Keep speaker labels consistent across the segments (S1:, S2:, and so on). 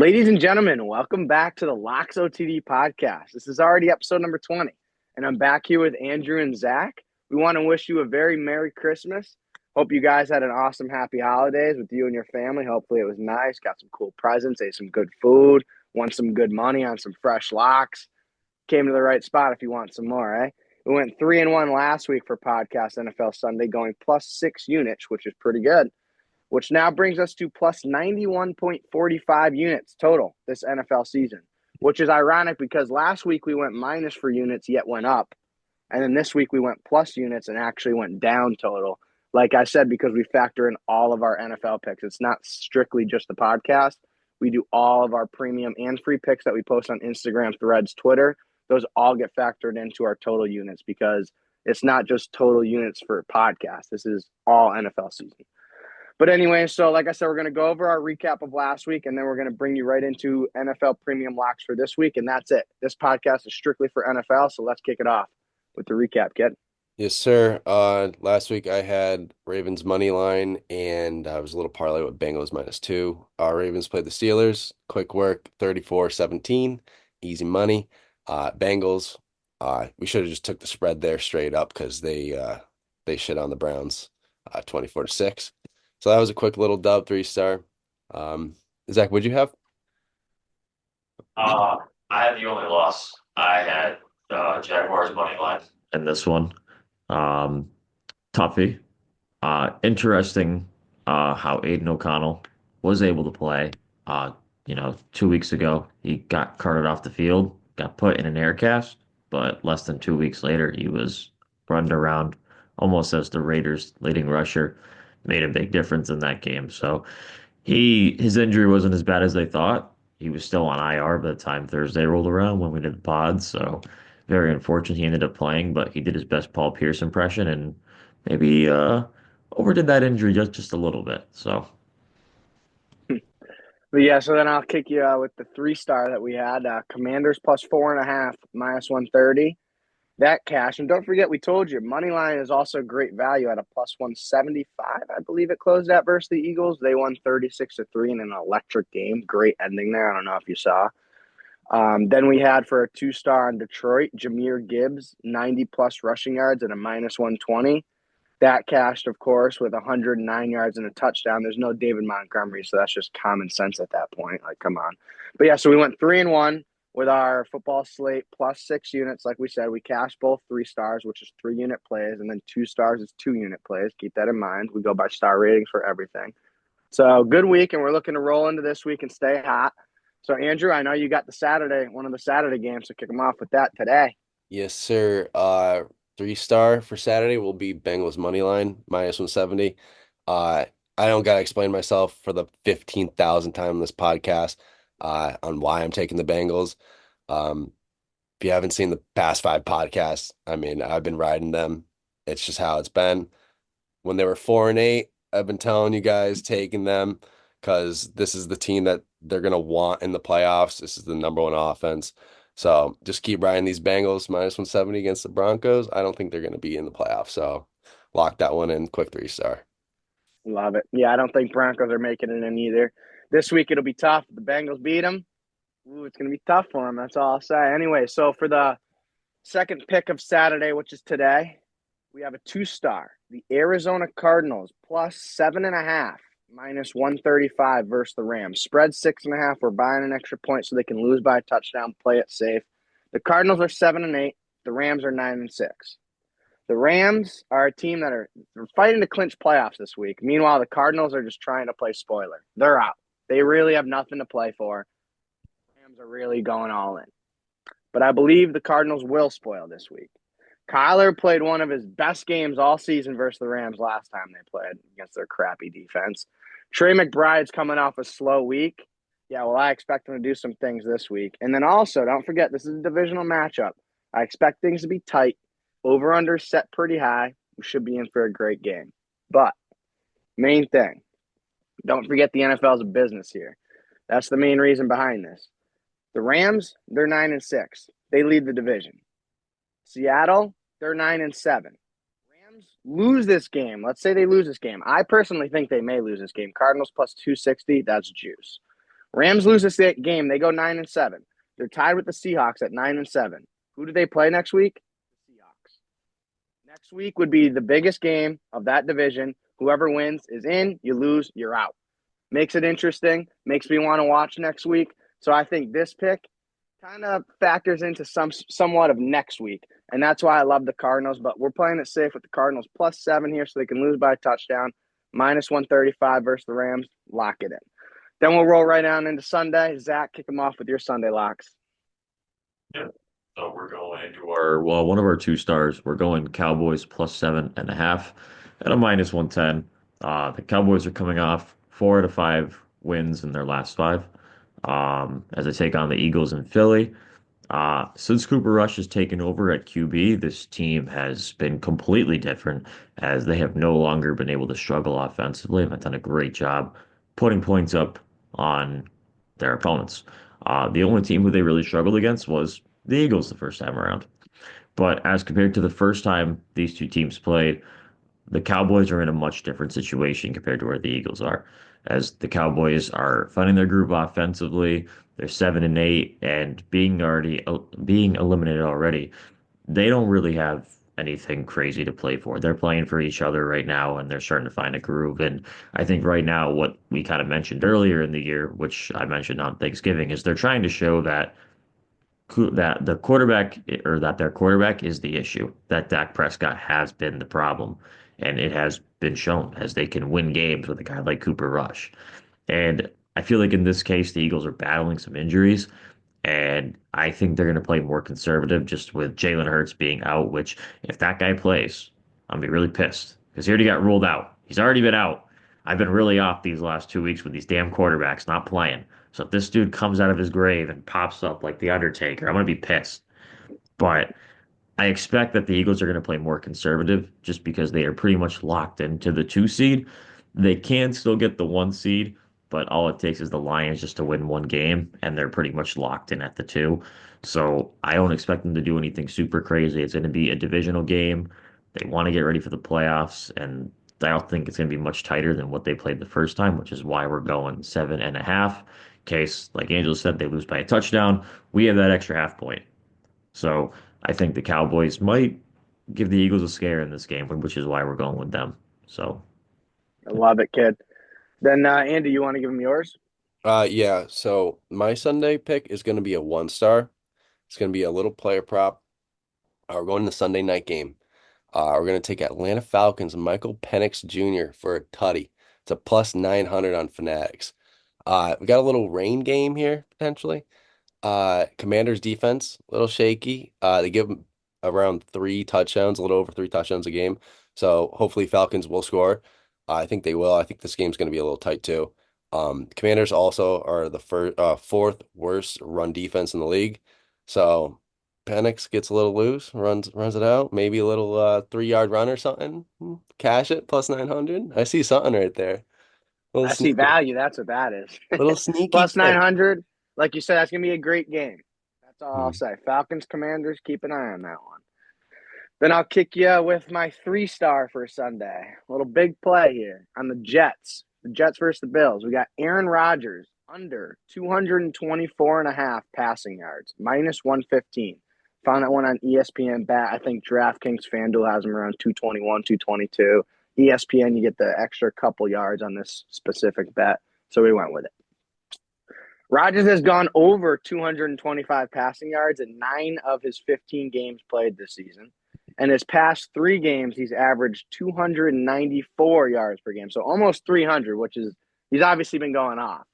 S1: Ladies and gentlemen, welcome back to the LocksOTD podcast. This is already episode number 20, and I'm back here with Andrew and Zach. We want to wish you a very Merry Christmas. Hope you guys had an awesome, happy holidays with you and your family. Hopefully it was nice, got some cool presents, ate some good food, won some good money on some fresh locks. Came to the right spot if you want some more, eh? We went 3-1 last week for Podcast NFL Sunday, going plus 6 units, which is pretty good, which now brings us to plus 91.45 units total this NFL season, which is ironic because last week we went minus for units, yet went up. And then this week we went plus units and actually went down total. Like I said, because we factor in all of our NFL picks. It's not strictly just the podcast. We do all of our premium and free picks that we post on Instagram, Threads, Twitter. Those all get factored into our total units because it's not just total units for podcast. This is all NFL season. But anyway, so like I said, we're going to go over our recap of last week, and then we're going to bring you right into NFL premium locks for this week, and that's it. This podcast is strictly for NFL, so let's kick it off with the recap, kid.
S2: Yes, sir. Last week I had Ravens money line, and I was a little parlay with Bengals -2. Ravens played the Steelers. Quick work, 34-17, easy money. Bengals, we should have just took the spread there straight up because they shit on the Browns, 24-6. So that was a quick little dub, 3-star. Zach, what'd you have?
S3: I had the only loss. I had Jaguars money line in this one. Um, Tuffy. Interesting how Aiden O'Connell was able to play. 2 weeks ago he got carted off the field, got put in an air cast, but less than 2 weeks later he was run around almost as the Raiders' leading rusher. Made a big difference in that game. So his injury wasn't as bad as they thought. He was still on IR by the time Thursday rolled around when we did the pod. So very unfortunate he ended up playing, but he did his best Paul Pierce impression and maybe overdid that injury just a little bit. So
S1: But yeah, so then I'll kick you with the 3-star that we had. Commanders plus 4.5, minus 130. That cash. And don't forget, we told you, money line is also great value at a plus 175. I believe it closed at versus the Eagles. They won 36-3 in an electric game. Great ending there. I don't know if you saw. Then we had for a 2-star on Detroit, Jahmyr Gibbs, 90 plus rushing yards at a minus 120. That cashed, of course, with 109 yards and a touchdown. There's no David Montgomery, so that's just common sense at that point. Like, come on. But yeah, so we went 3-1 with our football slate plus 6 units. Like we said, we cashed both 3-stars, which is 3-unit plays, and then 2-stars is 2-unit plays. Keep that in mind. We go by star ratings for everything. So good week, and we're looking to roll into this week and stay hot. So Andrew, I know you got one of the Saturday games, so kick them off with that today.
S2: Yes, sir. 3-star for Saturday will be Bengals money line -170. Uh, I don't gotta explain myself for the 15,000th time on this podcast on why I'm taking the Bengals. If you haven't seen the past 5 podcasts, I mean, I've been riding them. It's just how it's been. When they were 4-8, I've been telling you guys taking them because this is the team that they're gonna want in the playoffs. This is the number one offense. So just keep riding these Bengals -170 against the Broncos. I don't think they're going to be in the playoffs. So lock that one in, quick 3-star.
S1: Love it. Yeah, I don't think Broncos are making it in either. This week it'll be tough. If the Bengals beat them, ooh, it's going to be tough for them. That's all I'll say. Anyway, so for the second pick of Saturday, which is today, we have a 2-star. The Arizona Cardinals plus 7.5, minus 135 versus the Rams. Spread 6.5. We're buying an extra point so they can lose by a touchdown. Play it safe. The Cardinals are 7-8. The Rams are 9-6. The Rams are a team that are fighting to clinch playoffs this week. Meanwhile, the Cardinals are just trying to play spoiler. They're out. They really have nothing to play for. The Rams are really going all in. But I believe the Cardinals will spoil this week. Kyler played one of his best games all season versus the Rams last time they played against their crappy defense. Trey McBride's coming off a slow week. Yeah, well, I expect him to do some things this week. And then also, don't forget, this is a divisional matchup. I expect things to be tight. Over under set pretty high. We should be in for a great game. But main thing, don't forget the NFL is a business here. That's the main reason behind this. The Rams, they're 9-6. They lead the division. Seattle, they're 9-7. Rams lose this game. Let's say they lose this game. I personally think they may lose this game. Cardinals plus 260, that's juice. Rams lose this game. They go 9-7. They're tied with the Seahawks at 9-7. Who do they play next week? The Seahawks. Next week would be the biggest game of that division. Whoever wins is in. You lose, you're out. Makes it interesting. Makes me want to watch next week. So I think this pick kind of factors into somewhat of next week. And that's why I love the Cardinals. But we're playing it safe with the Cardinals +7 here so they can lose by a touchdown. -135 versus the Rams. Lock it in. Then we'll roll right down into Sunday. Zach, kick them off with your Sunday locks.
S3: Yeah. So we're going into one of our 2 stars. We're going Cowboys +7.5 at a -110. The Cowboys are coming off 4 out of 5 wins in their last 5, as they take on the Eagles in Philly. Since Cooper Rush has taken over at QB, this team has been completely different as they have no longer been able to struggle offensively. They've done a great job putting points up on their opponents. The only team who they really struggled against was the Eagles the first time around. But as compared to the first time these two teams played, the Cowboys are in a much different situation compared to where the Eagles are, as the Cowboys are finding their groove offensively. They're 7-8 and being eliminated already. They don't really have anything crazy to play for. They're playing for each other right now, and they're starting to find a groove. And I think right now, what we kind of mentioned earlier in the year, which I mentioned on Thanksgiving, is they're trying to show that the quarterback or that their quarterback is the issue, that Dak Prescott has been the problem. And it has been shown as they can win games with a guy like Cooper Rush. And I feel like in this case, the Eagles are battling some injuries. And I think they're going to play more conservative just with Jalen Hurts being out, which if that guy plays, I'm going to be really pissed because he already got ruled out. He's already been out. I've been really off these last 2 weeks with these damn quarterbacks not playing. So if this dude comes out of his grave and pops up like the Undertaker, I'm going to be pissed. But I expect that the Eagles are going to play more conservative just because they are pretty much locked into the 2 seed. They can still get the 1 seed, but all it takes is the Lions just to win one game, and they're pretty much locked in at the 2. So I don't expect them to do anything super crazy. It's going to be a divisional game. They want to get ready for the playoffs, and I don't think it's going to be much tighter than what they played the first time, which is why we're going 7.5. In case, like Angel said, they lose by a touchdown, we have that extra half point. So I think the Cowboys might give the Eagles a scare in this game, which is why we're going with them. So
S1: I love it, kid. Then, Andy, you want to give him yours?
S2: Yeah, so my Sunday pick is going to be a 1 star. It's going to be a little player prop. We're going to the Sunday night game. We're going to take Atlanta Falcons and Michael Penix Jr. for a tutty. It's a +900 on Fanatics. We got a little rain game here, potentially. Commanders defense, a little shaky. They give them around 3 touchdowns, a little over 3 touchdowns a game. So hopefully Falcons will score. I think they will. I think this game's going to be a little tight too. Commanders also are the fourth worst run defense in the league. So Penix gets a little loose, runs it out, maybe a little 3 yard run or something. Cash it +900. I see something right there. Little
S1: I see
S2: sneaky,
S1: value. That's what that is.
S2: little sneaky
S1: Plus
S2: pick.
S1: 900. Like you said, that's going to be a great game. That's all I'll
S2: Hmm.
S1: say. Falcons, Commanders, keep an eye on that one. Then I'll kick you with my 3-star for Sunday. A little big play here on the Jets. The Jets versus the Bills. We got Aaron Rodgers under 224.5 passing yards, -115. Found that one on ESPN Bet. I think DraftKings FanDuel has him around 221, 222. ESPN, you get the extra couple yards on this specific bet. So we went with it. Rodgers has gone over 225 passing yards in 9 of his 15 games played this season. And his past 3 games, he's averaged 294 yards per game. So almost 300, which is, he's obviously been going off.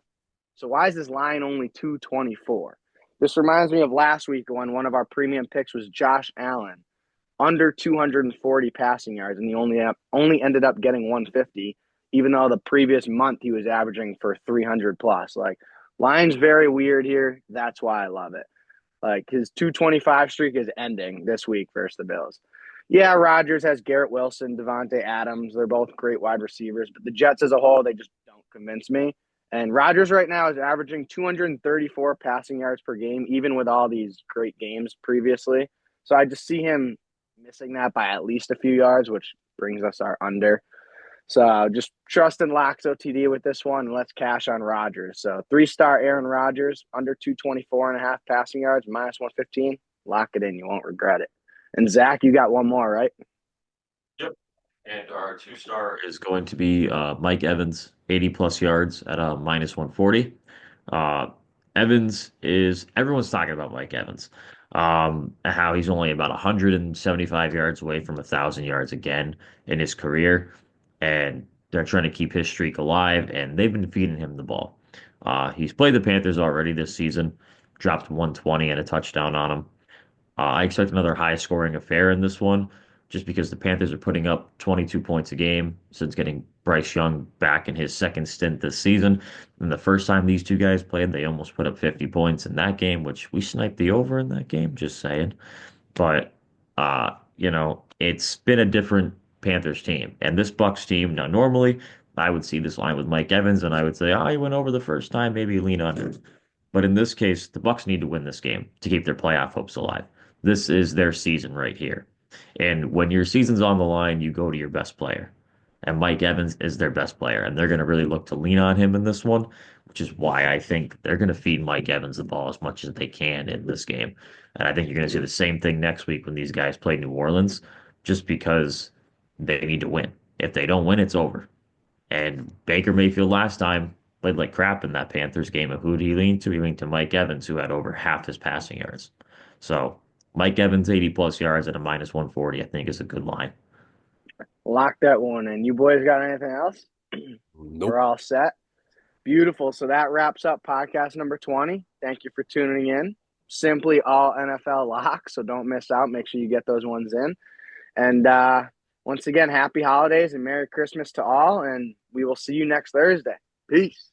S1: So why is this line only 224? This reminds me of last week when one of our premium picks was Josh Allen, under 240 passing yards, and he only ended up getting 150, even though the previous month he was averaging for 300 plus. Like, line's very weird here. That's why I love it. Like, his 225 streak is ending this week versus the Bills. Yeah, Rodgers has Garrett Wilson, Devontae Adams. They're both great wide receivers, but the Jets as a whole, they just don't convince me. And Rodgers right now is averaging 234 passing yards per game, even with all these great games previously. So I just see him missing that by at least a few yards, which brings us our under. So just trust in LocksOTD with this one. And let's cash on Rodgers. So 3-star Aaron Rodgers, under 224.5 passing yards, minus 115. Lock it in. You won't regret it. And Zach, you got one more, right?
S3: Yep. And our 2-star is going to be Mike Evans, 80+ yards at a minus 140. Evans is everyone's talking about Mike Evans. How he's only about 175 yards away from 1,000 yards again in his career, and they're trying to keep his streak alive, and they've been feeding him the ball. He's played the Panthers already this season, dropped 120 and a touchdown on him. I expect another high-scoring affair in this one, just because the Panthers are putting up 22 points a game since getting Bryce Young back in his second stint this season. And the first time these two guys played, they almost put up 50 points in that game, which we sniped the over in that game, just saying. But it's been a different Panthers team. And this Bucs team, now normally I would see this line with Mike Evans and I would say, he went over the first time, maybe lean on him. But in this case, the Bucs need to win this game to keep their playoff hopes alive. This is their season right here. And when your season's on the line, you go to your best player. And Mike Evans is their best player. And they're going to really look to lean on him in this one, which is why I think they're going to feed Mike Evans the ball as much as they can in this game. And I think you're going to see the same thing next week when these guys play New Orleans, just because they need to win. If they don't win, it's over. And Baker Mayfield last time played like crap in that Panthers game. And who did he lean to? He leaned to Mike Evans, who had over half his passing yards. So Mike Evans, 80+ yards at a minus 140, I think is a good line.
S1: Lock that one in. You boys got anything else?
S2: Nope.
S1: We're all set. Beautiful. So that wraps up podcast number 20. Thank you for tuning in. Simply all NFL locks, so don't miss out. Make sure you get those ones in. And once again, happy holidays and Merry Christmas to all, and we will see you next Thursday. Peace.